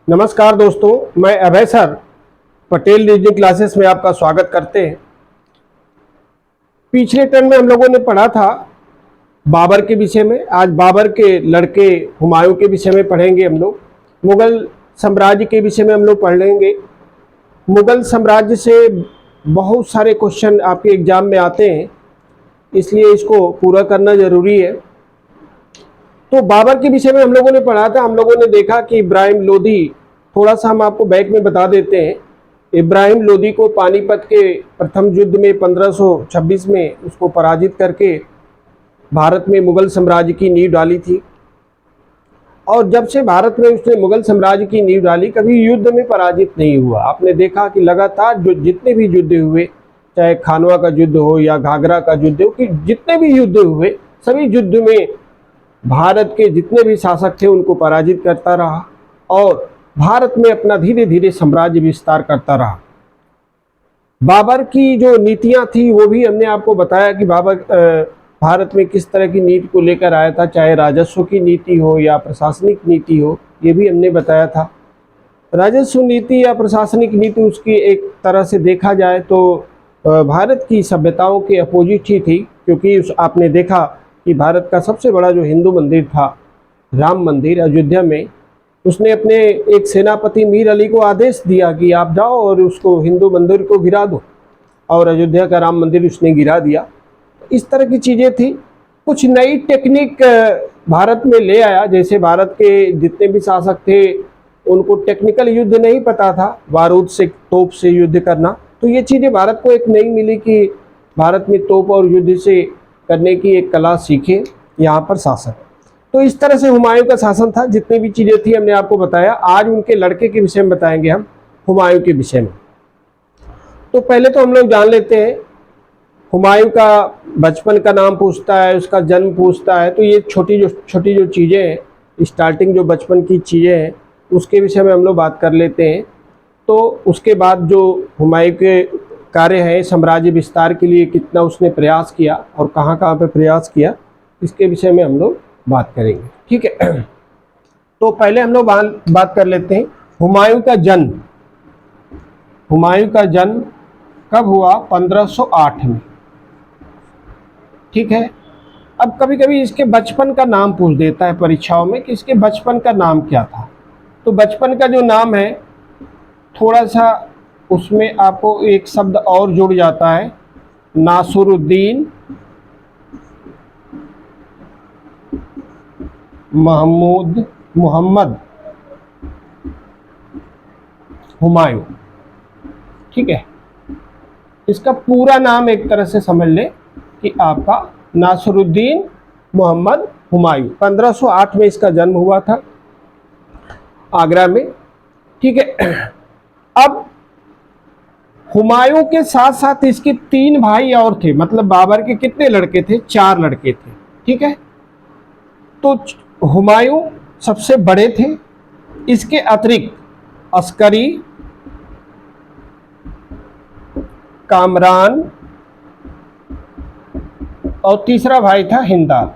नमस्कार दोस्तों, मैं अभय सर पटेल रीजनिंग क्लासेस में आपका स्वागत करते हैं। पिछले टर्म में हम लोगों ने पढ़ा था बाबर के विषय में। आज बाबर के लड़के हुमायूं के विषय में पढ़ेंगे हम लोग। मुगल साम्राज्य के विषय में हम लोग पढ़ लेंगे। मुगल साम्राज्य से बहुत सारे क्वेश्चन आपके एग्जाम में आते हैं, इसलिए इसको पूरा करना ज़रूरी है। तो बाबर के विषय में हम लोगों ने पढ़ा था। हम लोगों ने देखा कि इब्राहिम लोदी, थोड़ा सा हम आपको बैक में बता देते हैं। इब्राहिम लोदी को पानीपत के प्रथम युद्ध में 1526 में उसको पराजित करके भारत में मुगल साम्राज्य की नींव डाली थी। और जब से भारत में उसने मुगल साम्राज्य की नींव डाली, कभी युद्ध में पराजित नहीं हुआ। आपने देखा कि लगातार जो जितने भी युद्ध हुए, चाहे खानवा का युद्ध हो या घाघरा का युद्ध हो, कि जितने भी युद्ध हुए सभी युद्ध में भारत के जितने भी शासक थे उनको पराजित करता रहा और भारत में अपना धीरे धीरे साम्राज्य विस्तार करता रहा। बाबर की जो नीतियां थी वो भी हमने आपको बताया कि बाबर भारत में किस तरह की नीति को लेकर आया था, चाहे राजस्व की नीति हो या प्रशासनिक नीति हो, ये भी हमने बताया था। राजस्व नीति या प्रशासनिक नीति उसकी एक तरह से देखा जाए तो भारत की सभ्यताओं के अपोजिट ही थी, क्योंकि आपने देखा कि भारत का सबसे बड़ा जो हिंदू मंदिर था, राम मंदिर अयोध्या में, उसने अपने एक सेनापति मीर अली को आदेश दिया कि आप जाओ और उसको हिंदू मंदिर को गिरा दो, और अयोध्या का राम मंदिर उसने गिरा दिया। इस तरह की चीज़ें थी। कुछ नई टेक्निक भारत में ले आया, जैसे भारत के जितने भी शासक थे उनको टेक्निकल युद्ध नहीं पता था, बारूद से तोप से युद्ध करना। तो ये चीज़ें भारत को एक नई मिली कि भारत में तोप और युद्ध से करने की एक कला सीखे यहाँ पर शासक। तो इस तरह से हुमायूं का शासन था। जितनी भी चीज़ें थी हमने आपको बताया। आज उनके लड़के के विषय में बताएंगे हम, हुमायूं के विषय में। तो पहले तो हम लोग जान लेते हैं, हुमायूं का बचपन का नाम पूछता है, उसका जन्म पूछता है। तो ये छोटी जो चीज़ें हैं, स्टार्टिंग जो बचपन की चीज़ें हैं, उसके विषय में हम लोग बात कर लेते हैं। तो उसके बाद जो हुमायूं के कार्य है, साम्राज्य विस्तार के लिए कितना उसने प्रयास किया और कहाँ कहाँ पे प्रयास किया, इसके विषय में हम लोग बात करेंगे। ठीक है। तो पहले हम लोग बात कर लेते हैं हुमायूं का जन्म। हुमायूं का जन्म कब हुआ? 1508 में। ठीक है। अब कभी कभी इसके बचपन का नाम पूछ देता है परीक्षाओं में कि इसके बचपन का नाम क्या था। तो बचपन का जो नाम है, थोड़ा सा उसमें आपको एक शब्द और जुड़ जाता है, नासरुद्दीन मोहम्मद हुमायूं। ठीक है। इसका पूरा नाम एक तरह से समझ ले कि आपका नासरुद्दीन मोहम्मद हुमायूं। 1508 में इसका जन्म हुआ था आगरा में। ठीक है। अब हुमायूं के साथ साथ इसके 3 भाई और थे। मतलब बाबर के कितने लड़के थे? 4 लड़के थे। ठीक है। तो हुमायूं सबसे बड़े थे। इसके अतिरिक्त अस्करी, कामरान और तीसरा भाई था हिंदाल।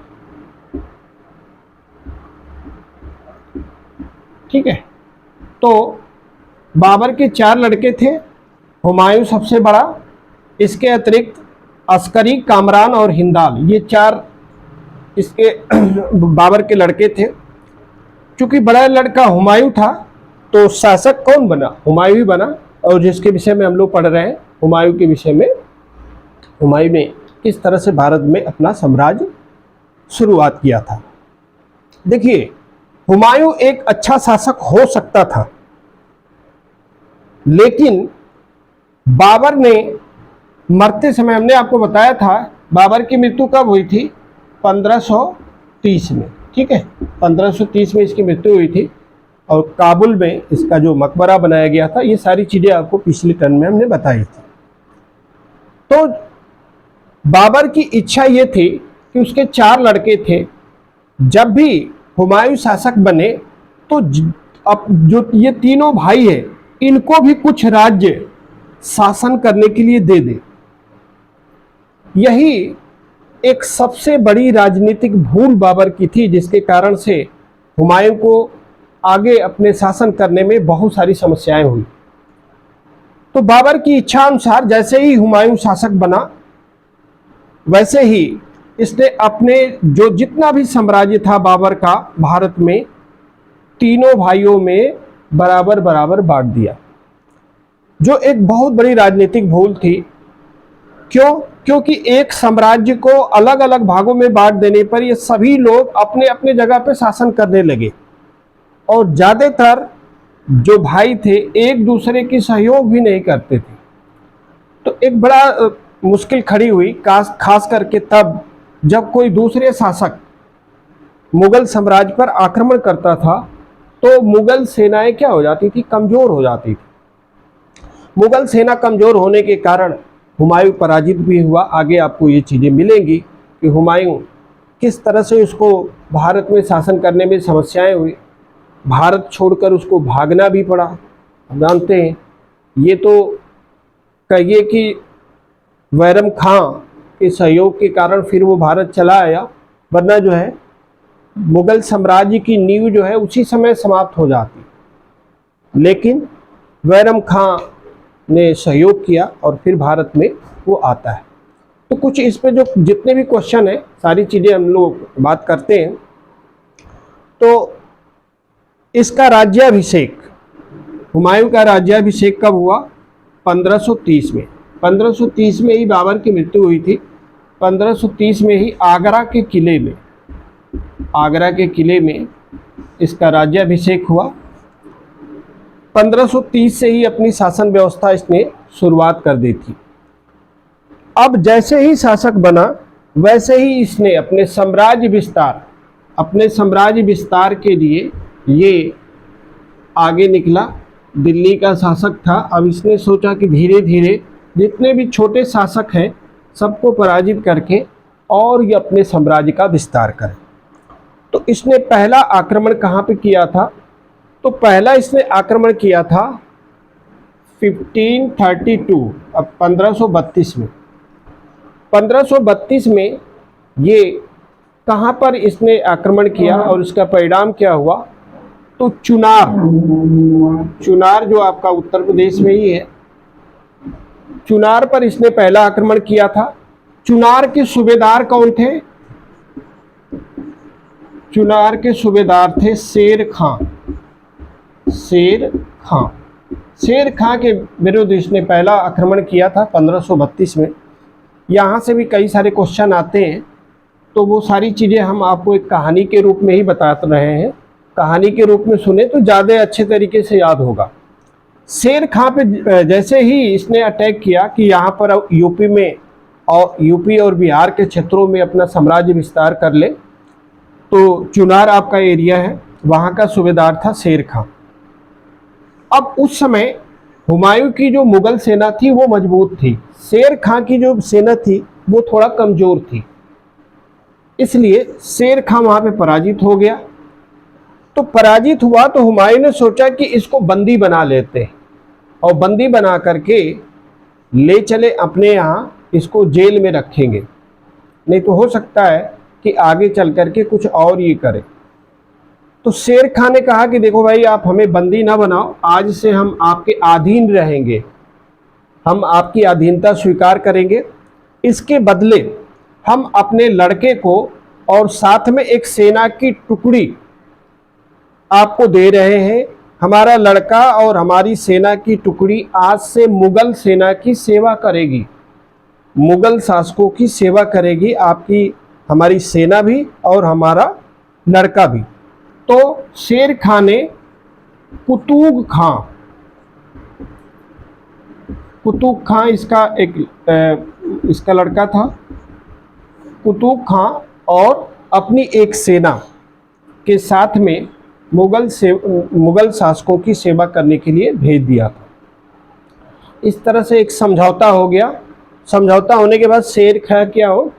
ठीक है। तो बाबर के 4 लड़के थे, हुमायूं सबसे बड़ा, इसके अतिरिक्त अस्करी, कामरान और हिंदाल, ये 4 इसके बाबर के लड़के थे। चूंकि बड़ा लड़का हुमायूं था तो शासक कौन बना? हुमायूं ही बना। और जिसके विषय में हम लोग पढ़ रहे हैं, हुमायूं के विषय में, हुमायूं ने किस तरह से भारत में अपना साम्राज्य शुरुआत किया था। देखिए, हुमायूं एक अच्छा शासक हो सकता था, लेकिन बाबर ने मरते समय, हमने आपको बताया था बाबर की मृत्यु कब हुई थी? 1530 में। ठीक है। 1530 में इसकी मृत्यु हुई थी और काबुल में इसका जो मकबरा बनाया गया था। ये सारी चीज़ें आपको पिछले टर्म में हमने बताई थी। तो बाबर की इच्छा ये थी कि उसके 4 लड़के थे, जब भी हुमायूं शासक बने तो अब जो ये तीनों भाई हैं, इनको भी कुछ राज्य शासन करने के लिए दे दे। यही एक सबसे बड़ी राजनीतिक भूल बाबर की थी, जिसके कारण से हुमायूं को आगे अपने शासन करने में बहुत सारी समस्याएं हुई। तो बाबर की इच्छा अनुसार जैसे ही हुमायूं शासक बना, वैसे ही इसने अपने जो जितना भी साम्राज्य था बाबर का भारत में, तीनों भाइयों में बराबर बराबर बांट दिया, जो एक बहुत बड़ी राजनीतिक भूल थी। क्यों? क्योंकि एक साम्राज्य को अलग अलग भागों में बांट देने पर ये सभी लोग अपने अपने जगह पर शासन करने लगे और ज्यादातर जो भाई थे एक दूसरे की सहयोग भी नहीं करते थे। तो एक बड़ा मुश्किल खड़ी हुई, खास करके तब जब कोई दूसरे शासक मुगल साम्राज्य पर आक्रमण करता था तो मुगल सेनाएं क्या हो जाती थी? कमजोर हो जाती थी। मुगल सेना कमजोर होने के कारण हुमायूं पराजित भी हुआ। आगे आपको ये चीज़ें मिलेंगी कि हुमायूं किस तरह से उसको भारत में शासन करने में समस्याएं हुई, भारत छोड़कर उसको भागना भी पड़ा। आप जानते हैं, ये तो कहिए कि बैरम खां के सहयोग के कारण फिर वो भारत चला आया, वरना जो है मुगल साम्राज्य की नींव जो है उसी समय समाप्त हो जाती। लेकिन बैरम खां ने सहयोग किया और फिर भारत में वो आता है। तो कुछ इस पे जो जितने भी क्वेश्चन है सारी चीज़ें हम लोग बात करते हैं। तो इसका राज्याभिषेक, हुमायूं का राज्याभिषेक कब हुआ? 1530 में। 1530 में ही बाबर की मृत्यु हुई थी। 1530 में ही आगरा के किले में इसका राज्याभिषेक हुआ। 1530 से ही अपनी शासन व्यवस्था इसने शुरुआत कर दी थी। अब जैसे ही शासक बना वैसे ही इसने अपने साम्राज्य विस्तार के लिए ये आगे निकला। दिल्ली का शासक था, अब इसने सोचा कि धीरे धीरे जितने भी छोटे शासक हैं सबको पराजित करके और ये अपने साम्राज्य का विस्तार करे। तो इसने पहला आक्रमण कहाँ पे किया था? तो पहला इसने आक्रमण किया था 1532, अब 1532 में। 1532 में ये कहाँ पर इसने आक्रमण किया और इसका परिणाम क्या हुआ? तो चुनार जो आपका उत्तर प्रदेश में ही है, चुनार पर इसने पहला आक्रमण किया था। चुनार के सूबेदार कौन थे? चुनार के सूबेदार थे शेर खां के विरुद्ध इसने पहला आक्रमण किया था 1532 में। यहाँ से भी कई सारे क्वेश्चन आते हैं, तो वो सारी चीज़ें हम आपको एक कहानी के रूप में ही बता रहे हैं। कहानी के रूप में सुने तो ज़्यादा अच्छे तरीके से याद होगा। शेर खां पे जैसे ही इसने अटैक किया कि यहाँ पर यूपी और बिहार के क्षेत्रों में अपना साम्राज्य विस्तार कर ले, तो चुनार आपका एरिया है, वहाँ का सूबेदार था शेर खां। अब उस समय हुमायूं की जो मुगल सेना थी वो मजबूत थी, शेर खां की जो सेना थी वो थोड़ा कमज़ोर थी, इसलिए शेर खां वहाँ पे पराजित हो गया। तो पराजित हुआ तो हुमायूं ने सोचा कि इसको बंदी बना लेते हैं और बंदी बना करके ले चले अपने यहाँ, इसको जेल में रखेंगे, नहीं तो हो सकता है कि आगे चल करके कुछ और ये करे। तो शेर खां ने कहा कि देखो भाई, आप हमें बंदी ना बनाओ, आज से हम आपके अधीन रहेंगे, हम आपकी अधीनता स्वीकार करेंगे। इसके बदले हम अपने लड़के को और साथ में एक सेना की टुकड़ी आपको दे रहे हैं। हमारा लड़का और हमारी सेना की टुकड़ी आज से मुगल सेना की सेवा करेगी, मुगल शासकों की सेवा करेगी, आपकी हमारी सेना भी और हमारा लड़का भी। तो शेर खां ने कुतुब खां इसका लड़का था, कुतुब खां, और अपनी एक सेना के साथ में मुगल शासकों की सेवा करने के लिए भेज दिया था। इस तरह से एक समझौता हो गया। समझौता होने के बाद शेर खां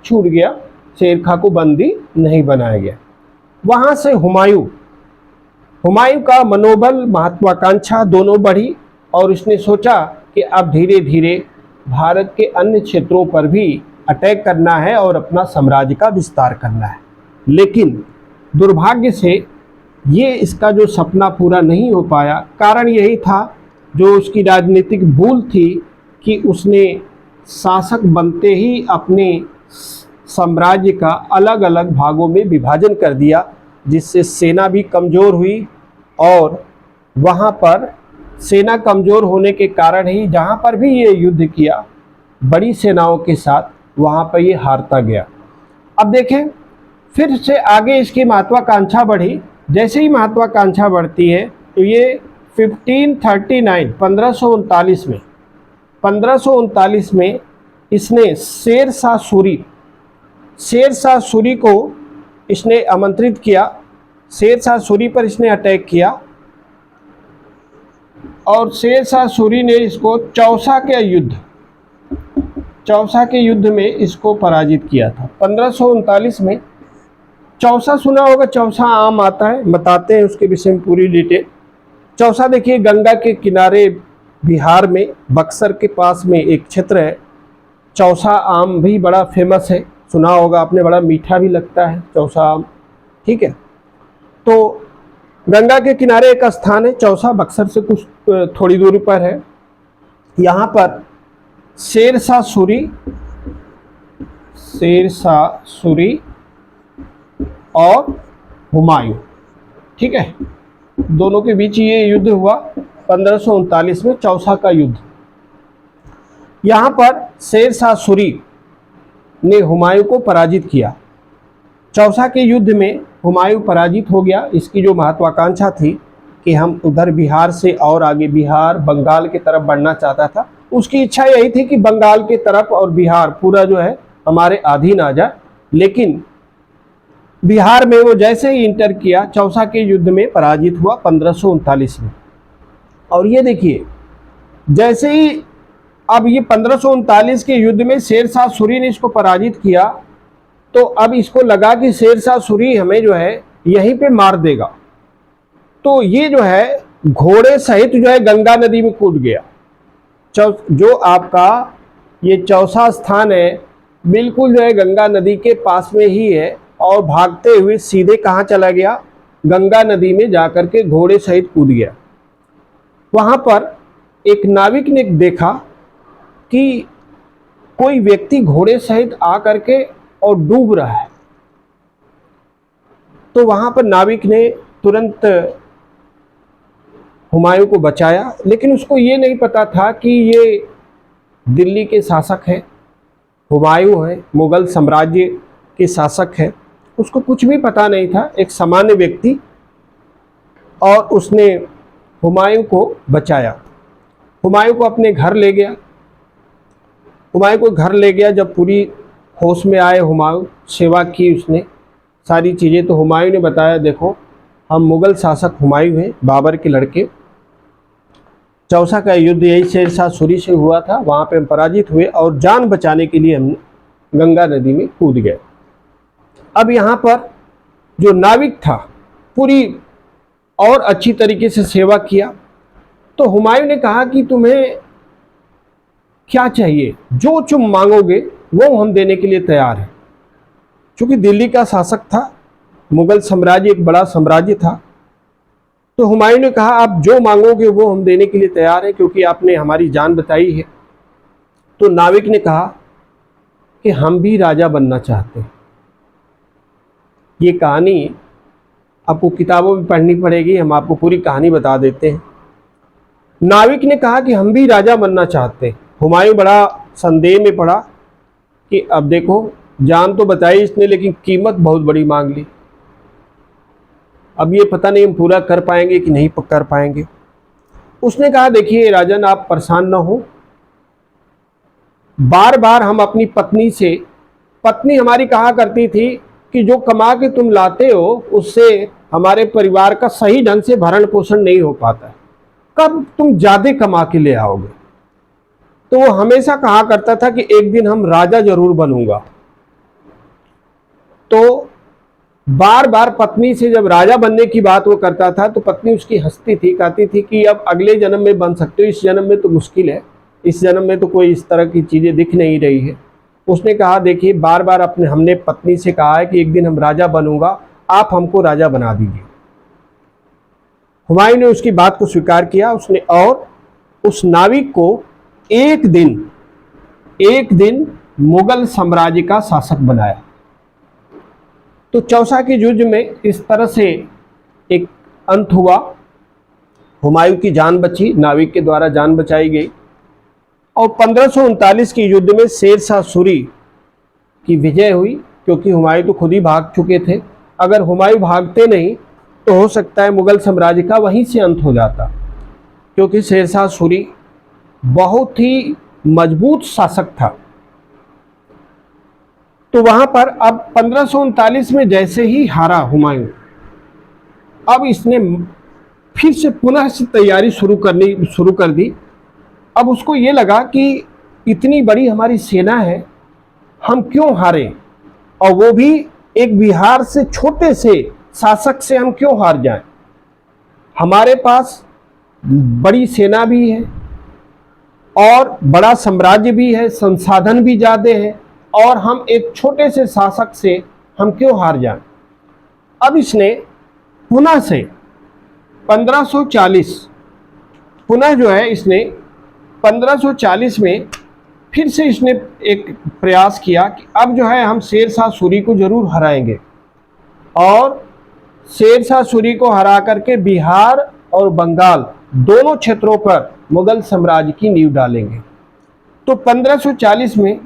छूट गया, शेर खां को बंदी नहीं बनाया गया। वहाँ से हुमायूं का मनोबल, महत्वाकांक्षा दोनों बढ़ी और उसने सोचा कि अब धीरे धीरे भारत के अन्य क्षेत्रों पर भी अटैक करना है और अपना साम्राज्य का विस्तार करना है। लेकिन दुर्भाग्य से ये इसका जो सपना पूरा नहीं हो पाया, कारण यही था जो उसकी राजनीतिक भूल थी कि उसने शासक बनते ही अपने साम्राज्य का अलग अलग भागों में विभाजन कर दिया, जिससे सेना भी कमज़ोर हुई और वहाँ पर सेना कमज़ोर होने के कारण ही जहाँ पर भी ये युद्ध किया बड़ी सेनाओं के साथ, वहाँ पर ये हारता गया। अब देखें फिर से आगे इसकी महत्वाकांक्षा बढ़ी। जैसे ही महत्वाकांक्षा बढ़ती है तो ये 1539 1539 में इसने शेर शाह सूरी को इसने आमंत्रित किया। शेर शाह सूरी पर इसने अटैक किया और शेर शाह सूरी ने इसको चौसा के युद्ध में इसको पराजित किया था। 1539 में चौसा सुना होगा, चौसा आम आता है, बताते हैं उसके विषय में पूरी डिटेल। चौसा देखिए गंगा के किनारे बिहार में बक्सर के पास में एक क्षेत्र है। चौसा आम भी बड़ा फेमस है, सुना होगा आपने, बड़ा मीठा भी लगता है चौसा आम, ठीक है। तो गंगा के किनारे एक स्थान है चौसा, बक्सर से कुछ थोड़ी दूरी पर है। यहाँ पर शेर शाह सूरी और हुमायूं, ठीक है, दोनों के बीच ये युद्ध हुआ 1539 में, चौसा का युद्ध। यहाँ पर शेर शाह सूरी ने हुमायूं को पराजित किया। चौसा के युद्ध में हुमायूं पराजित हो गया। इसकी जो महत्वाकांक्षा थी कि हम उधर बिहार से और आगे बिहार बंगाल की तरफ बढ़ना चाहता था, उसकी इच्छा यही थी कि बंगाल की तरफ और बिहार पूरा जो है हमारे अधीन आ जाए। लेकिन बिहार में वो जैसे ही इंटर किया, चौसा के युद्ध में पराजित हुआ 1539 में। और ये देखिए जैसे ही अब ये 1539 के युद्ध में शेर शाह सूरी ने इसको पराजित किया, तो अब इसको लगा कि शेर शाह सूरी हमें जो है यहीं पे मार देगा। तो ये जो है घोड़े सहित जो है गंगा नदी में कूद गया। जो आपका ये चौसा स्थान है बिल्कुल जो है गंगा नदी के पास में ही है, और भागते हुए सीधे कहाँ चला गया, गंगा नदी में जाकर के घोड़े सहित कूद गया। वहाँ पर एक नाविक ने देखा कि कोई व्यक्ति घोड़े सहित आ करके और डूब रहा है। तो वहाँ पर नाविक ने तुरंत हुमायूं को बचाया, लेकिन उसको ये नहीं पता था कि ये दिल्ली के शासक हैं, हुमायूं हैं, मुगल साम्राज्य के शासक हैं। उसको कुछ भी पता नहीं था, एक सामान्य व्यक्ति, और उसने हुमायूं को बचाया। हुमायूं को अपने घर ले गया। हुमायूं को घर ले गया। जब पूरी होश में आए हुमायूं, सेवा की उसने सारी चीज़ें, तो हुमायूं ने बताया देखो हम मुगल शासक हुमायूं हैं, बाबर के लड़के। चौसा का युद्ध यही शेर शाह सूरी से हुआ था, वहाँ पे हम पराजित हुए और जान बचाने के लिए हम गंगा नदी में कूद गए। अब यहाँ पर जो नाविक था पूरी और अच्छी तरीके से सेवा किया। तो हुमायूं ने कहा कि तुम्हें क्या चाहिए, जो तुम मांगोगे वो हम देने के लिए तैयार हैं। चूँकि दिल्ली का शासक था, मुगल साम्राज्य एक बड़ा साम्राज्य था, तो हुमायूं ने कहा आप जो मांगोगे वो हम देने के लिए तैयार हैं, क्योंकि आपने हमारी जान बचाई है। तो नाविक ने कहा कि हम भी राजा बनना चाहते हैं। ये कहानी आपको किताबों में पढ़नी पड़ेगी, हम आपको पूरी कहानी बता देते हैं। नाविक ने कहा कि हम भी राजा बनना चाहते हैं। हुमायूं बड़ा संदेह में पड़ा कि अब देखो जान तो बचाई इसने, लेकिन कीमत बहुत बड़ी मांग ली। अब ये पता नहीं हम पूरा कर पाएंगे कि नहीं कर पाएंगे। उसने कहा देखिए राजन आप परेशान ना हो, बार बार हम अपनी पत्नी हमारी कहा करती थी कि जो कमा के तुम लाते हो उससे हमारे परिवार का सही ढंग से भरण पोषण नहीं हो पाता है, कब तुम ज्यादा कमा के ले आओगे। तो वो हमेशा कहा करता था कि एक दिन हम राजा जरूर बनूंगा। तो बार बार पत्नी से जब राजा बनने की बात वो करता था तो पत्नी उसकी हंसती थी, कहती थी कि अब अगले जन्म में बन सकते हो, इस जन्म में तो मुश्किल है, इस जन्म में तो कोई इस तरह की चीज़ें दिख नहीं रही है। उसने कहा देखिए बार बार हमने पत्नी से कहा है कि एक दिन हम राजा बनूंगा, आप हमको राजा बना दीजिए। हुमायूं ने उसकी बात को स्वीकार किया उसने, और उस नाविक को एक दिन मुगल साम्राज्य का शासक बनाया। तो चौसा की युद्ध में इस तरह से एक अंत हुआ। हुमायूं की जान बची, नाविक के द्वारा जान बचाई गई, और 1539 की युद्ध में शेर शाह सूरी की विजय हुई, क्योंकि हुमायूं तो खुद ही भाग चुके थे। अगर हुमायूं भागते नहीं तो हो सकता है मुगल साम्राज्य का वहीं से अंत हो जाता, क्योंकि शेर शाह सूरी बहुत ही मजबूत शासक था। तो वहां पर अब 1539 में जैसे ही हारा हुमायूं, अब इसने फिर से पुनः से तैयारी शुरू कर दी। अब उसको ये लगा कि इतनी बड़ी हमारी सेना है, हम क्यों हारें, और वो भी एक बिहार से छोटे से शासक से हम क्यों हार जाएं। हमारे पास बड़ी सेना भी है और बड़ा साम्राज्य भी है, संसाधन भी ज़्यादा है, और हम एक छोटे से शासक से हम क्यों हार जाएं। अब इसने पुनः से 1540 पुनः जो है इसने 1540 में फिर से इसने एक प्रयास किया कि अब जो है हम शेर शाह सूरी को जरूर हराएंगे, और शेर शाह सूरी को हरा करके बिहार और बंगाल दोनों क्षेत्रों पर मुगल साम्राज्य की नींव डालेंगे। तो 1540 में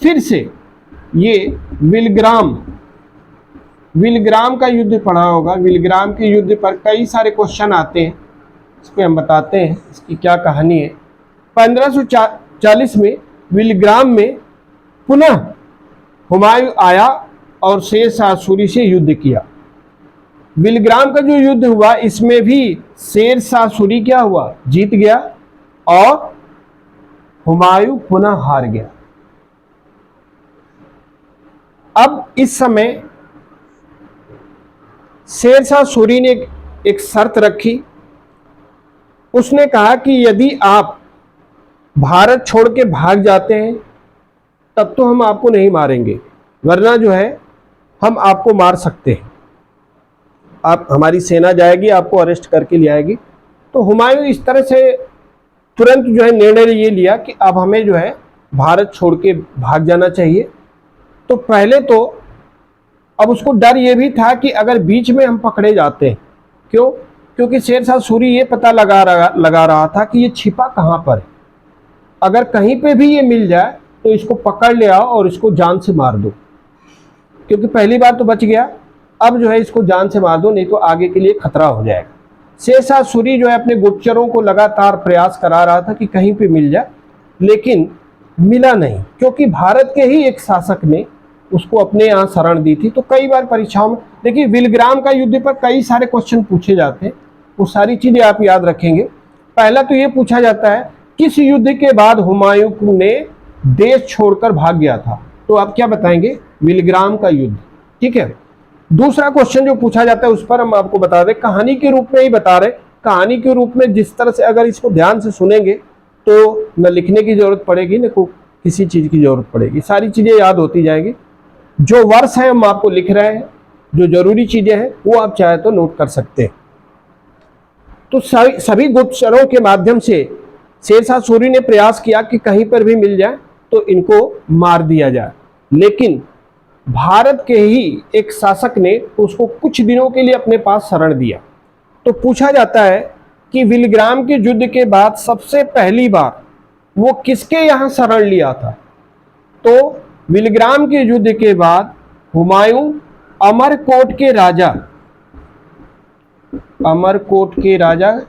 फिर से ये विलग्राम का युद्ध पढ़ा होगा। विलग्राम के युद्ध पर कई सारे क्वेश्चन आते हैं, इस पर हम बताते हैं इसकी क्या कहानी है। 1540 में विलग्राम में पुनः हुमायूं आया और शेर शाह सूरी से युद्ध किया। विलग्राम का जो युद्ध हुआ इसमें भी शेर शाह सूरी क्या हुआ, जीत गया, और हुमायूं पुनः हार गया। अब इस समय शेर शाह सूरी ने एक शर्त रखी। उसने कहा कि यदि आप भारत छोड़ के भाग जाते हैं तब तो हम आपको नहीं मारेंगे, वरना जो है हम आपको मार सकते हैं। आप, हमारी सेना जाएगी, आपको अरेस्ट करके ले आएगी। तो हुमायूं इस तरह से तुरंत जो है निर्णय ये लिया कि अब हमें जो है भारत छोड़ के भाग जाना चाहिए। तो पहले तो अब उसको डर ये भी था कि अगर बीच में हम पकड़े जाते हैं, क्यों, क्योंकि शेर शाह सूरी ये पता लगा रहा था कि ये छिपा कहाँ पर है। अगर कहीं पे भी ये मिल जाए तो इसको पकड़ ले आओ और इसको जान से मार दो, क्योंकि पहली बार तो बच गया, अब जो है इसको जान से मार दो, नहीं तो आगे के लिए खतरा हो जाएगा। शेर शाह सूरी जो है अपने गुप्तचरों को लगातार प्रयास करा रहा था कि कहीं पे मिल जाए, लेकिन मिला नहीं, क्योंकि भारत के ही एक शासक ने उसको अपने यहाँ शरण दी थी। तो कई बार परीक्षाओं में देखिए विलग्राम का युद्ध पर कई सारे क्वेश्चन पूछे जाते हैं, वो सारी चीजें आप याद रखेंगे। पहला तो ये पूछा जाता है किस युद्ध के बाद हुमायूं ने देश छोड़कर भाग गया था, तो आप क्या बताएंगे, विलग्राम का युद्ध। ठीक है। दूसरा क्वेश्चन जो पूछा जाता है उस पर हम आपको बता दें, कहानी के रूप में ही बता रहे, कहानी के रूप में जिस तरह से अगर इसको ध्यान से सुनेंगे तो न लिखने की जरूरत पड़ेगी न को किसी चीज की जरूरत पड़ेगी, सारी चीजें याद होती जाएगी। जो वर्ष है हम आपको लिख रहे हैं, जो जरूरी चीजें हैं वो आप चाहे तो नोट कर सकते हैं। तो सभी गुप्तचरों के माध्यम से शेर शाह सूरी ने प्रयास किया कि कहीं पर भी मिल जाए तो इनको मार दिया जाए, लेकिन भारत के ही एक शासक ने उसको कुछ दिनों के लिए अपने पास शरण दिया। तो पूछा जाता है कि विलग्राम के युद्ध के बाद सबसे पहली बार वो किसके यहाँ शरण लिया था। तो विलग्राम के युद्ध के बाद हुमायूं अमरकोट के राजा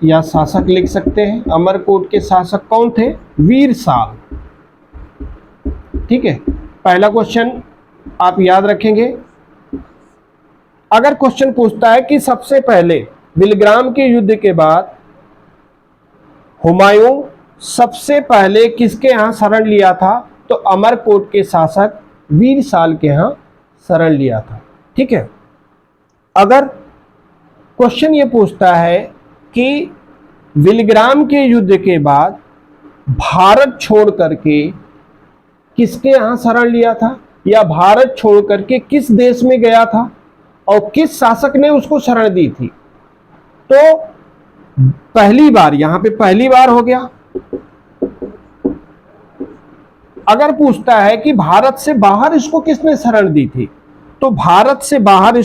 या शासक लिख सकते हैं। अमरकोट के शासक कौन थे, वीर साल। ठीक है, पहला क्वेश्चन आप याद रखेंगे। अगर क्वेश्चन पूछता है कि सबसे पहले विलग्राम के युद्ध के बाद हुमायूं सबसे पहले किसके यहां शरण लिया था, तो अमरकोट के शासक वीर साल के यहां शरण लिया था। ठीक है। अगर क्वेश्चन ये पूछता है कि विलग्राम के युद्ध के बाद भारत छोड़ करके किसके यहां शरण लिया था, या भारत छोड़ करके किस देश में गया था, और किस शासक ने उसको शरण दी थी? तो पहली बार, यहां पे पहली बार हो गया। अगर पूछता है कि भारत से बाहर इसको किसने शरण दी थी, तो भारत से बाहर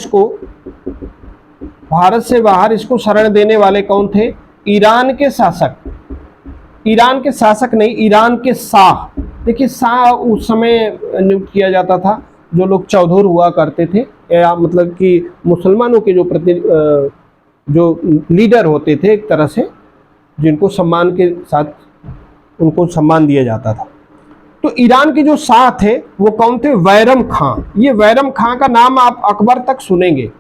इसको शरण देने वाले कौन थे? ईरान के शासक। ईरान के शासक नहीं, ईरान के शाह। देखिए, शाह उस समय नियुक्त किया जाता था जो लोग चौधर हुआ करते थे, या मतलब कि मुसलमानों के जो लीडर होते थे एक तरह से, जिनको सम्मान के साथ उनको सम्मान दिया जाता था। तो ईरान के जो शाह थे वो कौन थे? बैरम खां। ये बैरम खां का नाम आप अकबर तक सुनेंगे,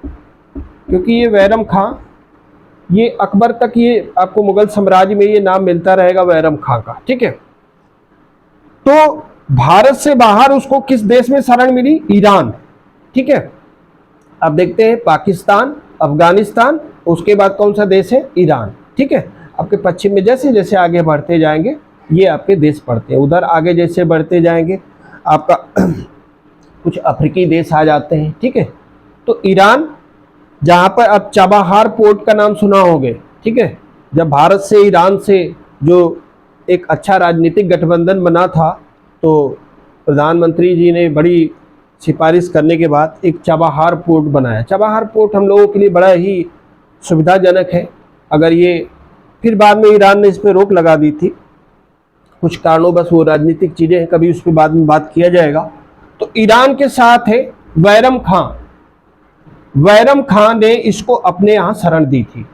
क्योंकि ये बैरम खां, ये अकबर तक ये आपको मुगल साम्राज्य में ये नाम मिलता रहेगा बैरम खां का। ठीक है, तो भारत से बाहर उसको किस देश में शरण मिली? ईरान। ठीक है, अब देखते हैं पाकिस्तान, अफगानिस्तान, उसके बाद कौन सा देश है? ईरान। ठीक है, आपके पश्चिम में जैसे जैसे आगे बढ़ते जाएंगे ये आपके देश पड़ते हैं, उधर आगे जैसे बढ़ते जाएंगे आपका कुछ अफ्रीकी देश आ जाते हैं। ठीक है, तो ईरान, जहाँ पर अब चाबाहार पोर्ट का नाम सुना होगे। ठीक है, जब भारत से ईरान से जो एक अच्छा राजनीतिक गठबंधन बना था, तो प्रधानमंत्री जी ने बड़ी सिफारिश करने के बाद एक चाबाहार पोर्ट बनाया। चाबाहार पोर्ट हम लोगों के लिए बड़ा ही सुविधाजनक है। अगर ये फिर बाद में ईरान ने इस पर रोक लगा दी थी कुछ कारणों, बस वो राजनीतिक चीज़ें हैं, कभी उस पर बाद में बात किया जाएगा। तो ईरान के साथ है बैरम खां। बैरम खां ने इसको अपने यहाँ शरण दी थी।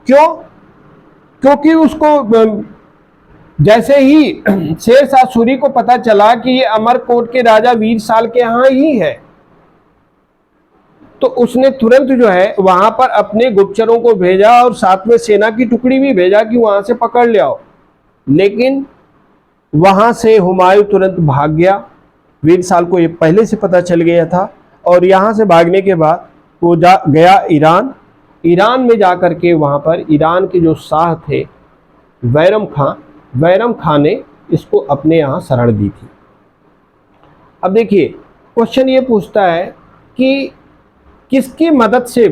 क्यों? क्योंकि उसको जैसे ही शेरशाह सूरी को पता चला कि ये अमरकोट के राजा वीर साल के यहाँ ही है, तो उसने तुरंत जो है वहां पर अपने गुप्तचरों को भेजा और साथ में सेना की टुकड़ी भी भेजा कि वहां से पकड़ ले आओ। लेकिन वहां से हुमायूं तुरंत भाग गया। वीर साल को ये पहले से पता चल गया था, और यहां से भागने के बाद वो गया ईरान। ईरान में जाकर के वहां पर ईरान के जो शाह थे बैरम खां ने इसको अपने यहाँ शरण दी थी। अब देखिए, क्वेश्चन ये पूछता है कि किसकी मदद से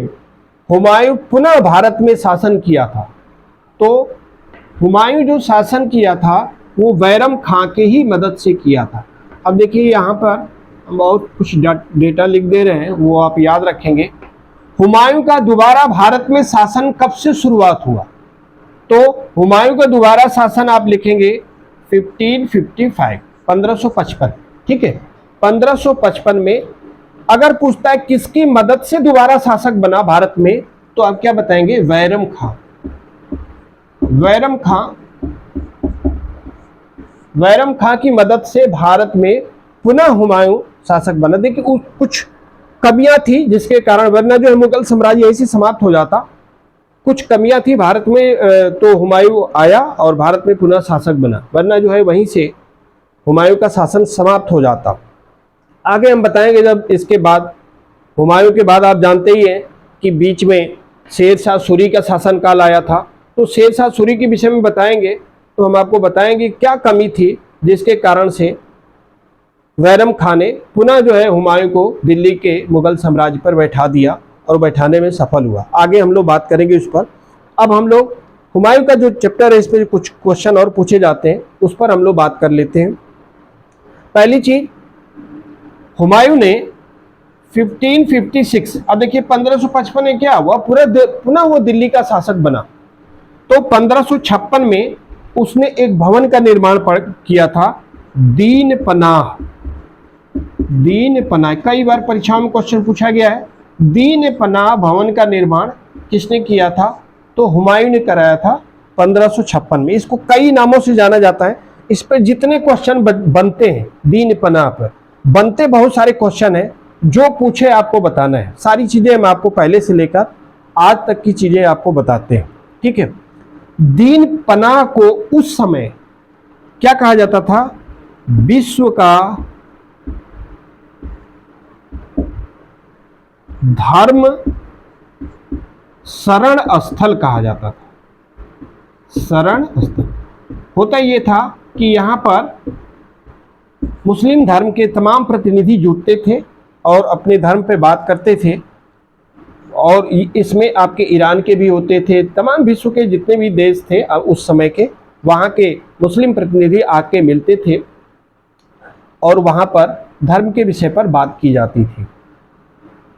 हुमायूं पुनः भारत में शासन किया था? तो हुमायूं जो शासन किया था वो बैरम खां के ही मदद से किया था। अब देखिए, यहाँ पर हम और कुछ डेटा लिख दे रहे हैं, वो आप याद रखेंगे। हुमायूं का दोबारा भारत में शासन कब से शुरुआत हुआ? तो हुमायूं का दोबारा शासन आप लिखेंगे 1555, 1555। ठीक है, 1555 में अगर पूछता है किसकी मदद से दोबारा शासक बना भारत में, तो आप क्या बताएंगे? बैरम खां। बैरम खां की मदद से भारत में पुनः हुमायूं शासक बना। देखिए, कुछ कमियां थी जिसके कारण, वरना जो है मुगल साम्राज्य ऐसे समाप्त हो जाता। कुछ कमियां थी भारत में, तो हुमायूं आया और भारत में पुनः शासक बना, वरना जो है वहीं से हुमायूं का शासन समाप्त हो जाता। आगे हम बताएंगे जब इसके बाद, हुमायूं के बाद आप जानते ही हैं कि बीच में शेरशाह सूरी का शासनकाल आया था। तो शेरशाह सूरी के विषय में बताएंगे, तो हम आपको बताएंगे क्या कमी थी जिसके कारण से बैरम खां ने पुनः जो है हुमायूं को दिल्ली के मुगल साम्राज्य पर बैठा दिया और बैठाने में सफल हुआ। आगे हम लोग बात करेंगे उस पर। अब हम लोग हुमायूं का जो चैप्टर है, इस पर कुछ क्वेश्चन और पूछे जाते हैं, उस पर हम लोग बात कर लेते हैं। पहली चीज, हुमायूं ने 1556, अब देखिए 1555 में क्या हुआ, पुनः वो दिल्ली का शासक बना। तो 1556 में उसने एक भवन का निर्माण किया था, दीन पनाह। कई बार परीक्षाओं में क्वेश्चन पूछा गया है। दीन पनाह भवन का निर्माण किसने किया था? तो हुमायूं ने कराया था 1556 में। इसको कई नामों से जाना जाता है। इस पर जितने क्वेश्चन बनते हैं, दीन पनाह पर बनते बहुत सारे क्वेश्चन हैं, जो पूछे आपको बताना है। सारी चीजें हम आपको पहले से लेकर आज तक की चीजें आपको बताते हैं। ठीक है, दीन पनाह को उस समय क्या कहा जाता था? विश्व का धर्म शरण स्थल कहा जाता था। शरण स्थल होता ये था कि यहां पर मुस्लिम धर्म के तमाम प्रतिनिधि जुटते थे और अपने धर्म पे बात करते थे। और इसमें आपके ईरान के भी होते थे, तमाम विश्व के जितने भी देश थे उस समय के, वहाँ के मुस्लिम प्रतिनिधि आके मिलते थे और वहाँ पर धर्म के विषय पर बात की जाती थी।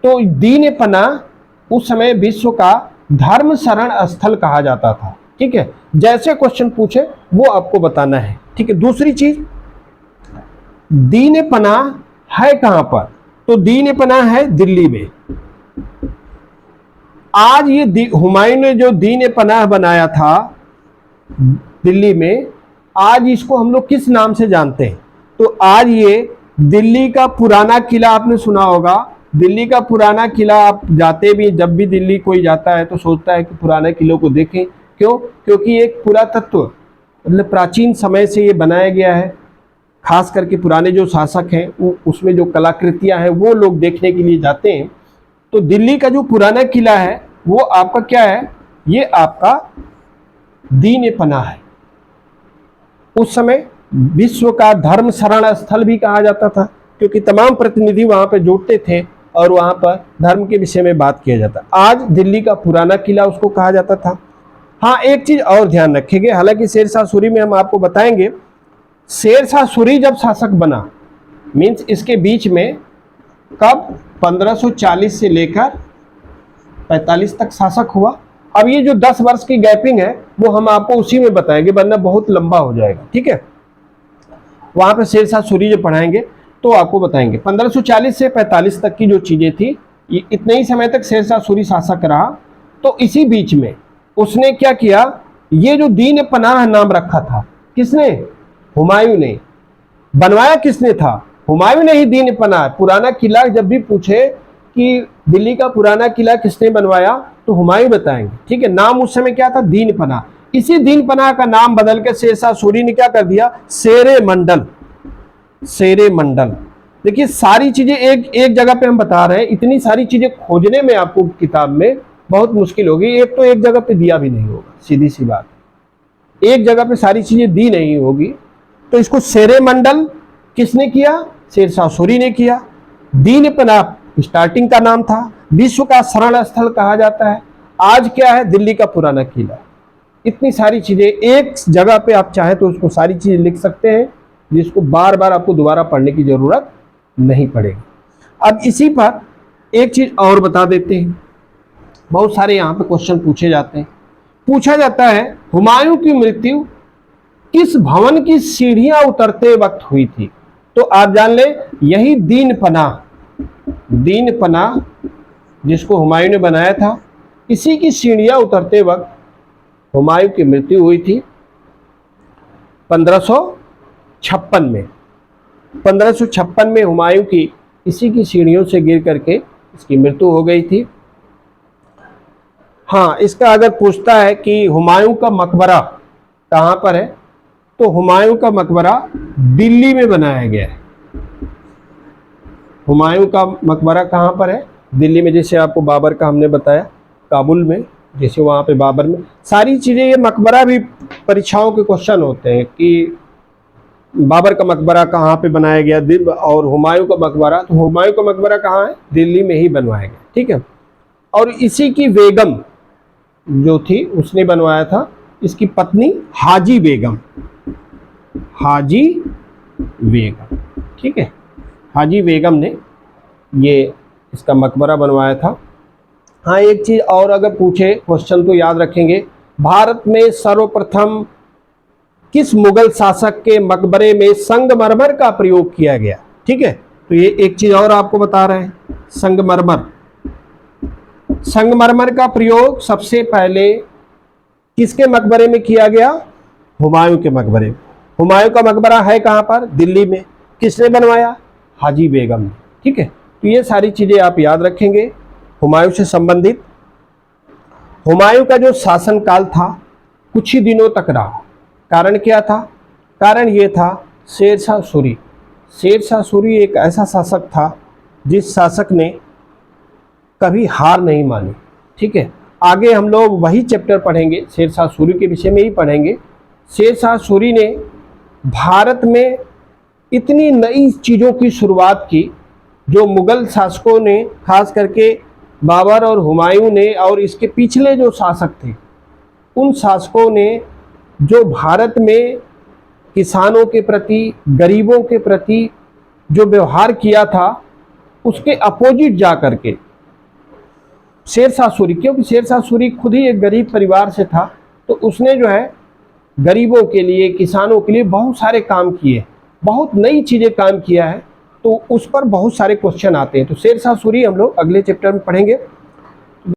तो दीन पनाह उस समय विश्व का धर्म शरण स्थल कहा जाता था। ठीक है, जैसे क्वेश्चन पूछे वो आपको बताना है। ठीक है, दूसरी चीज, दीन पनाह है कहां पर? तो दीन पनाह है दिल्ली में। आज ये हुमायूं ने जो दीन पनाह बनाया था दिल्ली में, आज इसको हम लोग किस नाम से जानते हैं? तो आज ये दिल्ली का पुराना किला, आपने सुना होगा, दिल्ली का पुराना किला। आप जाते भी, जब भी दिल्ली कोई जाता है तो सोचता है कि पुराने किलों को देखें। क्यों? क्योंकि एक पुरातत्व, मतलब प्राचीन समय से ये बनाया गया है। खास करके पुराने जो शासक हैं उसमें जो कलाकृतियां हैं वो लोग देखने के लिए जाते हैं। तो दिल्ली का जो पुराना किला है वो आपका क्या है? ये आपका दीन पनाह है। उस समय विश्व का धर्म शरण स्थल भी कहा जाता था, क्योंकि तमाम प्रतिनिधि वहां पर जुटते थे और वहां पर धर्म के विषय में बात किया जाता। आज दिल्ली का पुराना किला उसको कहा जाता था। हाँ, एक चीज और ध्यान रखेंगे, हालांकि शेरशाह सूरी में हम आपको बताएंगे, शेरशाह सूरी जब शासक बना, मीन्स इसके बीच में कब 1540 से लेकर 45 तक शासक हुआ। अब ये जो 10 वर्ष की गैपिंग है वो हम आपको उसी में बताएंगे, वरना बहुत लंबा हो जाएगा। ठीक है, वहां पर शेरशाह सूरी जो पढ़ाएंगे तो आपको बताएंगे 1540 से 45 तक की जो चीजें थी, इतने ही समय तक शेरशाह सूरी शासक रहा। तो इसी बीच में उसने क्या किया, ये जो दीन पनाह नाम रखा था, किसने? हुमायूं ने। बनवाया किसने था? हुमायूं ने ही दीन पनाह। पुराना किला जब भी पूछे कि दिल्ली का पुराना किला किसने बनवाया तो हुमायूं बताएंगे। ठीक है, नाम उस समय क्या था? दीन पनाह। इसी दीन पनाह का नाम बदल के शेरशाह सूरी ने क्या कर दिया? शेरे मंडल। शेरे मंडल। देखिए, सारी चीजें एक जगह पे हम बता रहे हैं, इतनी सारी चीजें खोजने में आपको किताब में बहुत मुश्किल होगी। एक तो एक जगह पे दिया भी नहीं होगा, सीधी सी बात, एक जगह पे सारी चीजें दी नहीं होगी। तो इसको शेरे मंडल किसने किया? शेरशाह सूरी ने किया। दीन पनाह स्टार्टिंग का नाम था, विश्व का शरण स्थल कहा जाता है। आज क्या है? दिल्ली का पुराना किला। इतनी सारी चीजें एक जगह पे आप चाहे तो उसको सारी चीजें लिख सकते हैं, जिसको बार बार आपको दोबारा पढ़ने की जरूरत नहीं पड़ेगी। अब इसी पर एक चीज और बता देते हैं, बहुत सारे यहाँ पे क्वेश्चन पूछे जाते हैं। पूछा जाता है हुमायूं की मृत्यु किस भवन की सीढ़ियां उतरते वक्त हुई थी? तो आप जान ले, यही दीन पनाह, दीन पनाह जिसको हुमायूं ने बनाया था, इसी की सीढ़ियां उतरते वक्त हुमायूं की मृत्यु हुई थी 1556 में। 1556 में हुमायूं की इसी की सीढ़ियों से गिर करके इसकी मृत्यु हो गई थी। हाँ, इसका अगर पूछता है कि हुमायूं का मकबरा कहाँ पर है, तो हुमायूं का मकबरा दिल्ली में बनाया गया है। हुमायूं का मकबरा कहाँ पर है? दिल्ली में। जैसे आपको बाबर का हमने बताया काबुल में, जैसे वहाँ पे बाबर में सारी चीज़ें, ये मकबरा भी परीक्षाओं के क्वेश्चन होते हैं कि बाबर का मकबरा कहाँ पे बनाया गया और हुमायूं का मकबरा, तो हुमायूं का मकबरा कहाँ है? दिल्ली में ही बनवाया गया। ठीक है, और इसी की बेगम जो थी उसने बनवाया था, इसकी पत्नी हाजी बेगम, हाजी बेगम। ठीक है, हाजी बेगम ने ये इसका मकबरा बनवाया था। हाँ, एक चीज़ और अगर पूछे क्वेश्चन तो याद रखेंगे, भारत में सर्वप्रथम किस मुगल शासक के मकबरे में संगमरमर का प्रयोग किया गया? ठीक है, तो ये एक चीज़ और आपको बता रहे हैं, संगमरमर। संगमरमर का प्रयोग सबसे पहले किसके मकबरे में किया गया? हुमायूं के मकबरे में। हुमायूं का मकबरा है कहाँ पर? दिल्ली में। किसने बनवाया? हाजी बेगम ने। ठीक है, तो ये सारी चीजें आप याद रखेंगे हुमायूं से संबंधित। हुमायूं का जो शासनकाल था कुछ ही दिनों तक रहा। कारण क्या था? कारण ये था शेरशाह सूरी। शेरशाह सूरी एक ऐसा शासक था जिस शासक ने कभी हार नहीं मानी। ठीक है, आगे हम लोग वही चैप्टर पढ़ेंगे, शेरशाह सूरी के विषय में ही पढ़ेंगे। शेरशाह सूरी ने भारत में इतनी नई चीज़ों की शुरुआत की जो मुगल शासकों ने, खास करके बाबर और हुमायूं ने और इसके पिछले जो शासक थे उन शासकों ने जो भारत में किसानों के प्रति, गरीबों के प्रति जो व्यवहार किया था उसके अपोजिट जा करके शेरशाह सूरी, क्योंकि शेरशाह सूरी खुद ही एक गरीब परिवार से था, तो उसने जो है गरीबों के लिए, किसानों के लिए बहुत सारे काम किए, बहुत नई चीज़ें काम किया है। तो उस पर बहुत सारे क्वेश्चन आते हैं। तो शेरशाह सूरी हम लोग अगले चैप्टर में पढ़ेंगे।